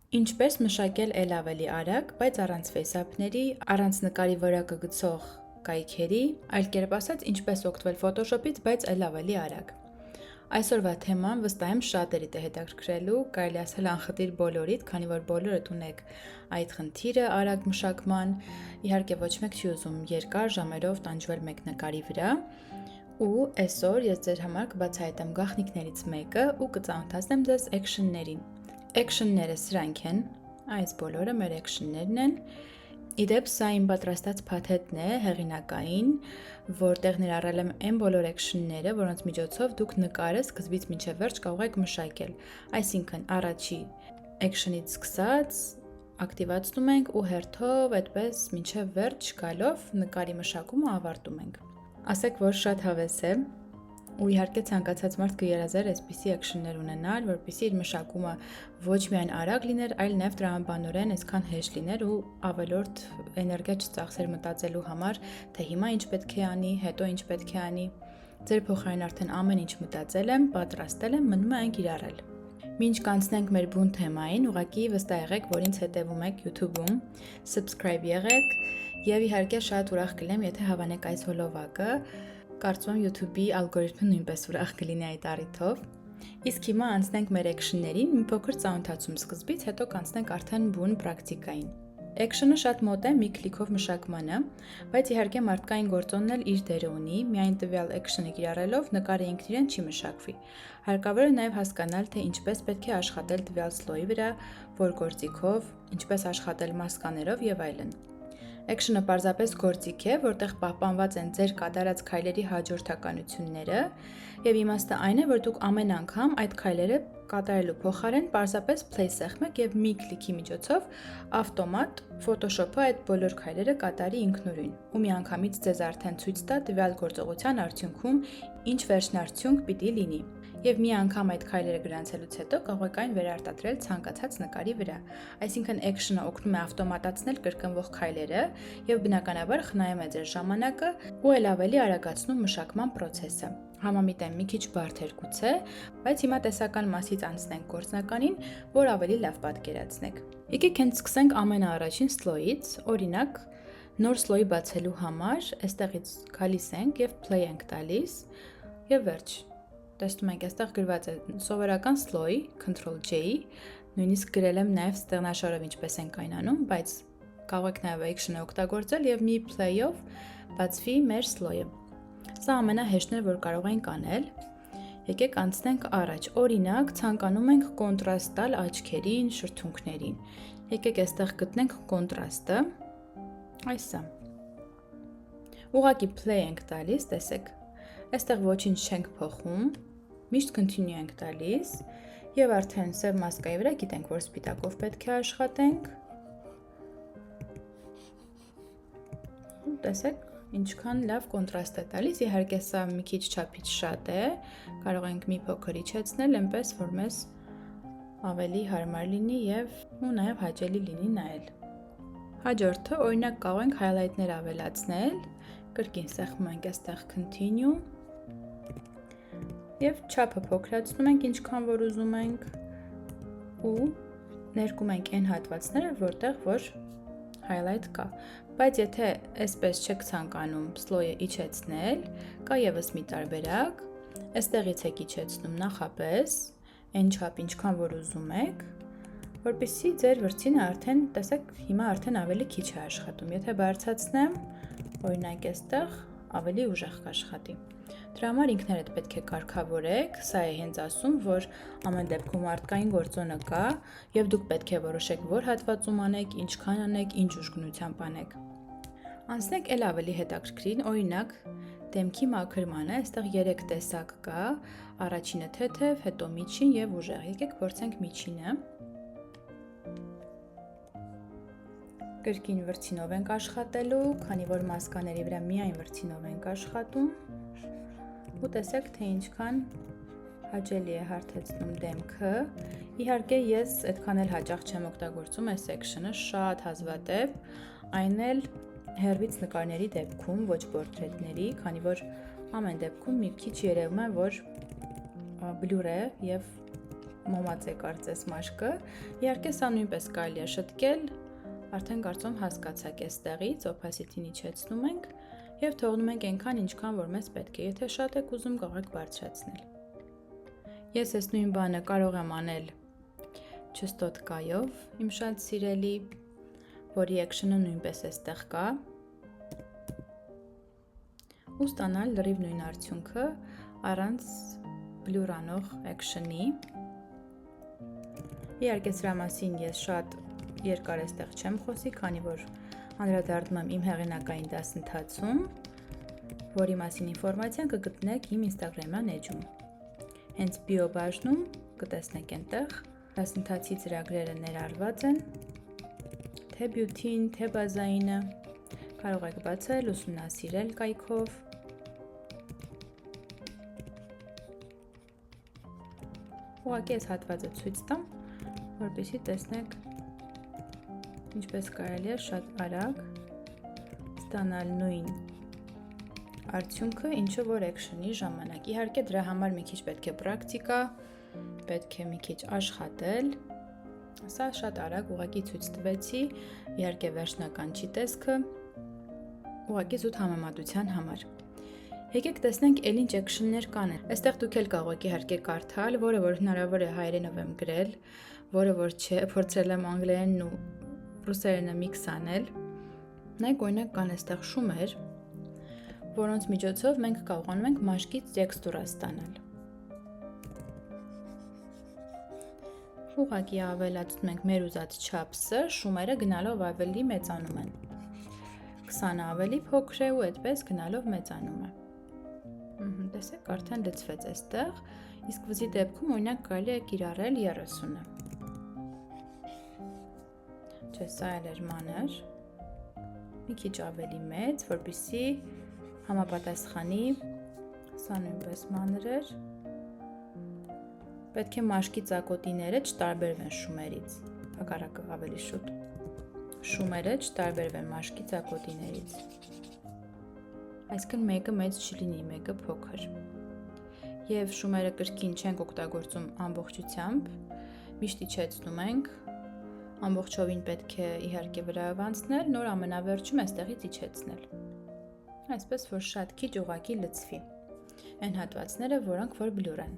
Ինչպես մշակել էլ ավելի արագ, բայց առանց ֆեյսափների, առանց նկարի վրա կգցող կայքերի, այլ կերպ ասած, ինչպես օգտվել Photoshop-ից, բայց էլ ավելի արագ։ Այսօրվա թեման վստահ եմ շատերիդ է հետաքրքրելու, կարելի ասել անխտիր բոլորիդ, քանի որ բոլորդ ունեք այդ խնդիրը արագ մշակման, իհարկե ոչ մեկ չի ուզում երկար ժամերով տանջվել մեկ նկարի վրա, ու այսօր ես ձեր համար կբացահայտեմ գաղտնիքներից մեկը ու կծանոթացնեմ ձեզ էքշններին։ Էքշնները սրանք են, այս բոլորը մեր էքշններն են։ Իդեպ սա իմ պատրաստած փաթեթն է, հեղինակային, որտեղ ներառել եմ այն բոլոր էքշնները, որոնց միջոցով դուք նկարը սկզբից մինչև վերջ կարող եք մշակել։ Այսինքն առաջի էքշնից սկսած ակտիվացնում ենք ու հերթով այդպես մինչև վերջ գալով նկարի մշակումը ավարտում ենք։ Ասեք, որ շատ հավես է, ու իհարկե ցանկացած մարդ կերազեր այսպիսի էքշններ ունենալ, որպեսզի իր մշակումը ոչ միայն արագ լիներ, այլ նաև տրամաբանորեն այսքան հեշտ լիներ ու ավելորդ էներգիա չծախսեր մտածելու համար, թե հիմա ինչ պետք է անի, հետո ինչ պետք է անի։ Ձեր փոխարեն արդեն ամեն ինչ մտածել եմ, պատրաստել եմ, մնում է այն կիրառել։ Մինչ կանցնենք մեր բուն թեմային, ուղղակի վստահ եղեք, որ ինձ հետևում եք YouTube-ում, subscribe եղեք եւ իհարկե շատ ուրախ կլինեմ, եթե հավանեք այս հոլովակը։ Կարծում եմ YouTube-ի ալգորիթմը նույնպես ուրախ կլինի այդ առիթով։ Իսկ հիմա անցնենք մեր էքշններին, մի փոքր ծանոթացում սկզբից, հետո կանցնենք արդեն բուն պրակտիկային։ Էքշնը շատ մոտ է մի քլիքով մշակմանը, բայց իհարկե մարդկային գործոնն էլ իր դերը ունի, միայն տվյալ էքշնը կիրառելով նկարը ինքն իրեն չի մշակվի։ Հարկավոր է նաև հասկանալ, թե ինչպես պետք է աշխատել տվյալ սլոյի վրա, որ գործիքով, ինչպես աշխատել մասկաներով եւ այլն։ Էքշնը պարզապես գործիք է, որտեղ պահպանված են ձեր կատարած քայլերի հաջորդականությունները եւ իմաստը այն է, որ դուք ամեն անգամ այդ քայլերը կատարելու փոխարեն պարզապես play սեղմեք եւ մի քլիքի միջոցով ավտոմատ Photoshop-ը այդ բոլոր քայլերը կատարի ինքնուրույն ու միանգամից ձեզ արդեն ցույց տա տվյալ գործողության արդյունքում ինչ վերջնարդյունք պիտի լինի։ Եվ մի անգամ այդ քայլերը գրանցելուց հետո կարող եք այն վերարտադրել ցանկացած նկարի վրա։ Այսինքն էքշնը օգնում է ավտոմատացնել կրկնվող քայլերը եւ բնականաբար խնայում է ձեր ժամանակը ու էլ ավելի արագացնում մշակման process-ը։ Համամիտ եմ մի քիչ բարդ գուցե, բայց հիմա տեսական մասից անցնենք գործնականին, որ ավելի լավ պատկերացնեք։ Եկեք հենց սկսենք ամենաառաջին սլոյից, օրինակ նոր սլոյի բացելու համար այստեղից գալիս ենք եւ play ենք տալիս եւ վերջ։ Տեսնում եք, այստեղ գրված է սովորական սլոյ, Ctrl+J, նույնիսկ գրել եմ նաև ստեղնաշարով ինչպես ենք այն անում, բայց կարող եք նաև էքշնը օգտագործել եւ մի play-ով բացվի մեր սլոյը։ Սա ամենահեշտն է, որ կարող ենք անել։ Եկեք անցնենք առաջ։ Օրինակ, ցանկանում ենք կոնտրաստ տալ աչքերին, շրթունքներին։ Եկեք այստեղ գտնենք կոնտրաստը։ Այսա։ Ուղղակի play ենք տալիս, տեսեք։ Այստեղ ոչինչ չենք փոխում, միշտ continue ենք տալիս եւ արդեն սև մասկայի վրա գիտենք, որ սպիտակով պետք է աշխատենք։ Տեսեք, ինչքան լավ կոնտրաստ է տալիս, իհարկե սա մի քիչ չափից շատ է, կարող ենք մի փոքր իջեցնել, այնպես որ մեզ ավելի հարմար լինի եւ ու նաեւ հաճելի լինի նայել։ Հաջորդը, օրինակ կարող ենք highlight-ներ ավելացնել, կրկին սեղմում ենք այստեղ continue եւ չափը փոքրացնում ենք ինչքան որ ուզում ենք ու ներկում ենք այն հատվածները, որտեղ որ highlight կա, բայց եթե այսպես չեք ցանկանում սլոյը իջեցնել, կա եւս մի տարբերակ, այստեղից եք իջեցնում նախապես, այն չափ ինչքան որ ուզում եք, որպեսզի ձեր վրձինը արդեն, տեսեք, հիմա արդեն ավելի քիչ է աշխատում, եթե բարձրացնեմ, օրինակ այստեղ ավելի ուժեղ կաշխատի։ Դրա համար ինքներդ պետք է կարգավորեք, սա է հենց ասում, որ ամեն դեպքում մարդկային գործոնը կա եւ դուք պետք է որոշեք, որ հատվածում անեք, ինչքան անեք, ինչ ուժգնությամբ անեք։ Անցնենք էլ ավելի հետաքրքրին, օրինակ դեմքի մաքրմանը, այստեղ 3 տեսակ կա, առաջինը թեթև, հետո միջին եւ ուժեղ։ Եկեք փորձենք միջինը։ Կրկին վրձինով ենք աշխատելու, քանի որ մասկաների վրա միայն վրձինով ենք աշխատում։ Ու տեսեք, թե ինչքան հաճելի է հարթեցնում դեմքը։ Իհարկե ես այդքան էլ հաճախ չեմ օգտագործում այս էքշնը, շատ հազվադեպ, այն էլ հեռվից նկարների դեպքում, ոչ պորտրետների, քանի որ ամեն դեպքում մի քիչ երևում է, որ բլյուր է եւ մոմած է կարծես մաշկը, իհարկե սա նույնպես կարելի է շտկել, արդեն կարծում հասկացաք այստեղից, opacity-ն իջեցնում ենք եւ թողնում ենք այնքան ինչքան որ մեզ պետք է, եթե շատ եք ուզում կարող եք բարձրացնել։ Ես այս նույն բանը կարող եմ անել չստոտկայով, իմ շատ սիրելի, որի action-ը նույնպես այստեղ կա, ու ստանալ լրիվ նույն արդյունքը առանց blur անող action-ի։ Իհարկե սրա մասին ես շատ երկար այստեղ չեմ խոսի, քանի որ անդրադառնում եմ իմ հեղինակային դասընթացում, որի մասին ինֆորմացիան կգտնեք իմ Instagram-յան էջում։ Հենց bio բաժնում կտեսնեք այնտեղ դասընթացի ծրագրերը ներառված են, թե beauty-ն, թե բազայինը, կարող եք բացել, ուսումնասիրել կայքով։ Ուղղակի այս հատվածը ցույց տամ, որպեսզի տեսնեք ինչպես կարելի է շատ արագ ստանալ նույն արդյունքը, ինչը որ action-ի ժամանակ։ Իհարկե դրա համար մի քիչ պետք է պրակտիկա, պետք է մի քիչ աշխատել։ Սա շատ արագ ուղղակի ցույց տվեցի, իհարկե վերջնական չի տեսքը, ուղղակի զուտ համեմատության համար։ Եկեք տեսնենք էլ ինչ action-ներ կան։ Այստեղ դուք էլ կարող եք իհարկե կարդալ, որը որ հնարավոր է հայերենով եմ գրել, որը որ չէ, փորձել եմ անգլերենն ու ռուսերենը միքս անել։ Նայեք, օրինակ կան այստեղ շումեր, որոնց միջոցով մենք կարողանում ենք մաշկից տեքստուրա ստանալ։ Ուղղակի ավելացնում ենք մեր ուզած չափսը, շումերը գնալով ավելի մեծանում են։ 20-ը ավելի փոքր է ու այդպես գնալով մեծանում է։ Տեսեք, արդեն լցվեց այստեղ, իսկ վզի դեպքում օրինակ կարելի է կիրառել 30-ը։ Չէ, սա էր մանր, մի քիչ ավելի մեծ, որպեսզի համապատասխանի, սա նույնպես մանր էր, պետք է մաշկի ծակոտիները չտարբերվեն շումերից, հակառակը ավելի շուտ, շումերը չտարբերվեն մաշկի ծակոտիներից, այսինքն մեկը մեծ չլինի, մեկը փոքր, և շումերը կրկին չենք օգտագործում ամբողջությամբ, միշտ իջեցնում ենք, ամբողջովին պետք է իհարկե վրայով անցնել, նոր ամենավերջում այստեղից իջեցնել, այսպես որ շատ քիչ ուղղակի լցվի, այն հատվածները, որոնք որ բլյուր են։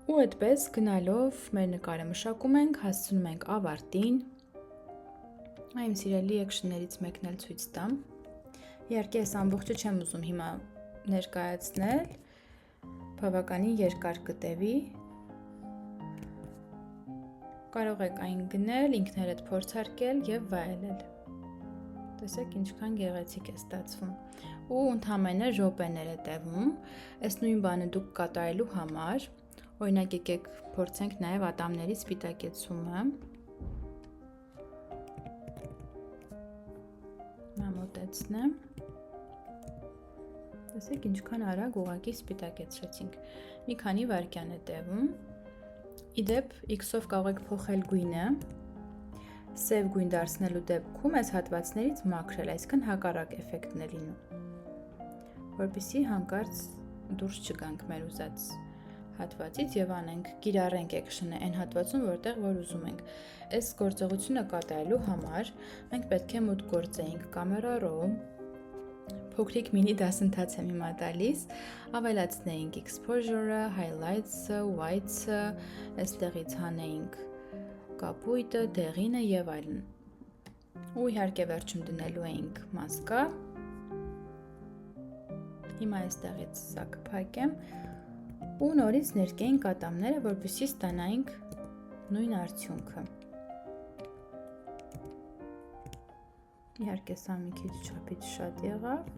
Ու այդպես գնալով մեր նկարը մշակում ենք, հասցնում ենք ավարտին, իմ սիրելի action-ներից մեկն էլ ցույց տամ, իհարկե ես ամբողջը չեմ ուզում հիմա ներկայացնել, բավականին երկար կտևի, կարող եք այն գնել, ինքներդ փորձարկել և վայելել, տեսեք ինչքան գեղեցիկ է ստացվում, ու ընդամենը րոպեներ է տևում, այս նույն բանը դուք կատարելու համար, օրինակ եկեք փորձենք նաև ատամների սպիտակեցումը, մոտեցնեմ, տեսեք ինչքան արագ ուղղակի սպիտակեցրեցինք, մի քանի վայրկյան է տևում, իդեպ X-ով կարող եք փոխել գույնը, սև գույն դարձնելու դեպքում այս հատվածներից մաքրել, այսինքն հակառակ էֆեկտն է լինում, որպեսզի հանկարծ դուրս չգանք մեր ուզած հատվածից և անենք, կիրառենք action-ը այն հատվածում, որտեղ որ ուզում ենք։ Այս գործողությունը կատարելու համար մենք պետք է մուտք գործեինք Camera Raw, փոքրիկ մինի դասընթաց եմ հիմա տալիս, ավելացնեինք exposure-ը, highlights-ը, whites-ը, այստեղից հանեինք կապույտը, դեղինը և այլն։ Ու իհարկե վերջում դնելու էինք մասկա։ Հիմա այստեղից սա կփակեմ ու նորից ներկեինք ատամները, որպեսզի ստանայինք նույն արդյունքը։ Իհարկե սա մի քիչ չափից շատ եղավ,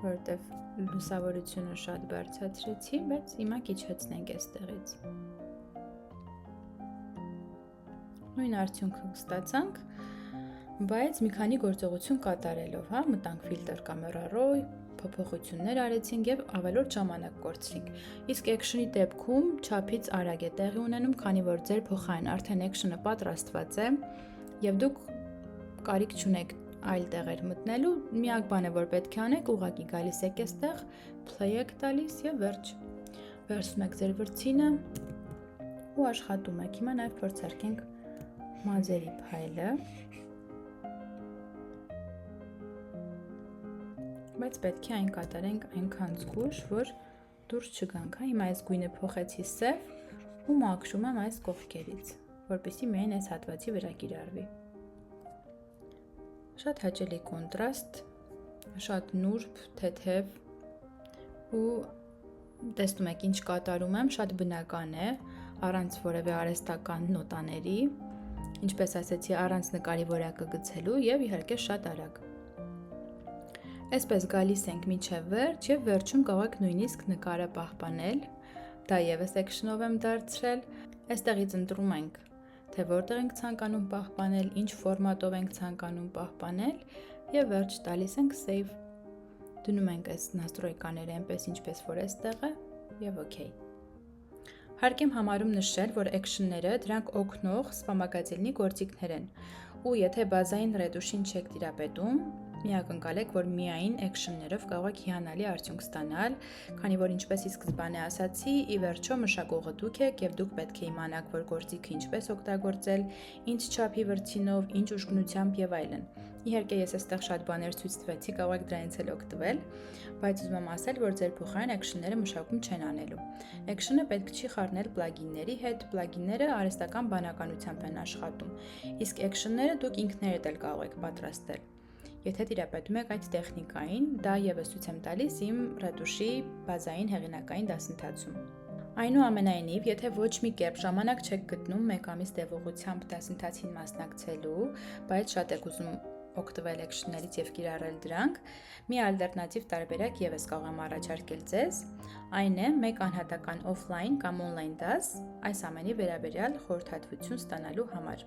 որովհետև լուսավորությունը շատ բարձրացրեցի, բայց հիմա իջեցնենք այստեղից։ Նույն արդյունքը ստացանք, բայց մի քանի գործողություն կատարելով, հա, մտանք Filter Camera Raw, փոփոխություններ արեցինք և ավելորդ ժամանակ կորցրինք, իսկ action-ի դեպքում չափից արագ է տեղի ունենում, քանի որ ձեր փոխարեն արդեն action-ը պատրաստված է և դուք կարիք չունեք այլ տեղեր մտնելու, միակ բանը որ պետք է անեք, ուղղակի գալիս եք այստեղ, play եք տալիս և վերջ, վերցնում եք ձեր վրձինը ու աշխատում եք։ Հիմա նաև փորձարկենք մազերի փայլը, բայց պետք է այն կատարենք այնքան զգույշ, որ դուրս չգանք։ Հիմա այս գույնը փոխեցի սև ու մաքրում եմ այս կողքերից, որպեսզի միայն այս հատվածի վրա կիրառվի։ Շատ հաճելի կոնտրաստ, շատ նուրբ, թեթև ու տեսնում եք ինչ կատարում եմ, շատ բնական է, առանց որևէ արհեստական նոտաների, ինչպես ասեցի, առանց նկարի որակը գցելու եւ իհարկե շատ արագ։ Այսպես գալիս ենք մինչև վերջ եւ վերջում կարող եք նույնիսկ նկարը պահպանել, դա եւս action-ով եմ դարձրել, այստեղից ընտրում ենք, թե որտեղ ենք ցանկանում պահպանել, ինչ ֆորմատով ենք ցանկանում պահպանել եւ վերջ տալիս ենք save։ Դնում ենք այս настройկաները այնպես ինչպես որ այստեղ է եւ okay։ Հարկ եմ համարում նշել, որ action-ները դրանք օգնող սպամագազինի գործիքներ են, ու եթե բազային ռետուշին չեք տիրապետում, մի ակնկալեք, որ միայն action-ներով կարող եք հիանալի արդյունք ստանալ, քանի որ ինչպես ի սկզբանե ասացի, ի վերջո մշակողը դուք եք եւ դուք պետք է իմանաք, որ գործիքը ինչպես օգտագործել, ինչ չափի վրձինով, ինչ ուժգնությամբ եւ այլն։ Իհարկե ես այստեղ շատ բաներ ցույց տվեցի, կարող եք դրանից էլ օգտվել, բայց ուզում եմ ասել, որ ձեր փոխարեն action-ները մշակում չեն անելու։ Action-ը պետք չի խառնել պլագինների հետ, պլագինները արհեստական բանականությամբ են աշխատում, իսկ action-ները դուք ինքներդ էլ կարող եք պատրաստել։ Եթե տիրապետում եք այդ տեխնիկային, դա եւս ցույց եմ տալիս իմ ռետուշի բազային հեղինակային դասընթացում։ Այնուամենայնիվ, եթե ոչ մի կերպ ժամանակ չեք գտնում 1 ամիս տևողությամբ դասընթացին մասնակցելու, բայց շատ եք ուզում օգտվել action-ներից եւ կիրառել դրանք, մի ալտերնատիվ տարբերակ եւս կարող եմ առաջարկել ձեզ, այն է մեկ անհատական օֆլայն կամ օնլայն դաս այս ամենի վերաբերյալ խորհրդատվություն ստանալու համար։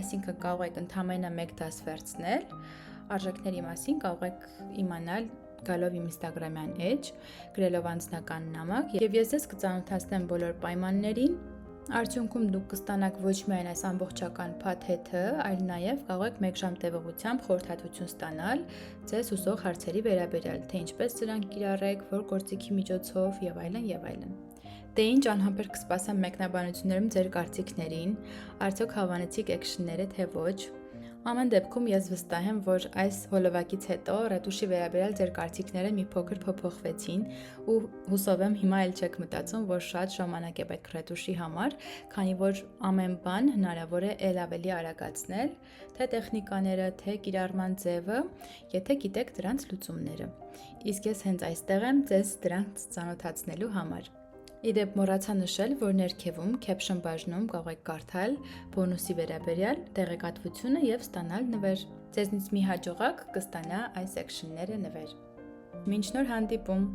Այսինքն կարող եք ընդամենը 1 դաս վերցնել, արժեքների մասին կարող եք իմանալ գալով իմ Instagram-յան էջ, գրելով անձնական նամակ եւ ես ձեզ կծանոթացնեմ բոլոր պայմաններին։ Արդյունքում դուք կստանաք ոչ միայն այս ամբողջական փաթեթը, այլ նաեւ կարող եք 1 ժամ տևողությամբ խորհրդատվություն ստանալ ձեզ հուսող հարցերի վերաբերյալ, թե ինչպես դրանք կիրառեք, որ գործիքի միջոցով եւ այլն եւ այլն։ Դե ինչ անհամբեր կսպասեմ մեկնաբանություններում ձեր կարծիքներին, արդյոք հավանեցիք action-ները թե ոչ։ Ամեն դեպքում ես վստահ եմ, որ այս հոլովակից հետո ռետուշի վերաբերյալ ձեր կարծիքները մի փոքր փոփոխվեցին ու հուսով եմ հիմա էլ չեք մտածում, որ շատ ժամանակ է պետք ռետուշի համար, քանի որ ամեն բան հնարավոր է ել ավելի արագացնել, թե տեխնիկաները, թե կիրառման ձևը, եթե գիտեք դրանց լուծումները։ Իսկ ես հենց այստեղ եմ ձեզ դրանց ծանոթացնելու համար։ Իդեպ մոռացա նշել, որ ներքևում caption բաժնում կարող եք կարդալ բոնուսի վերաբերյալ տեղեկատվությունը եւ ստանալ նվեր։ Ձեզնից մի հաջողակ կստանա այս action-ները նվեր։ Մինչ նոր հանդիպում։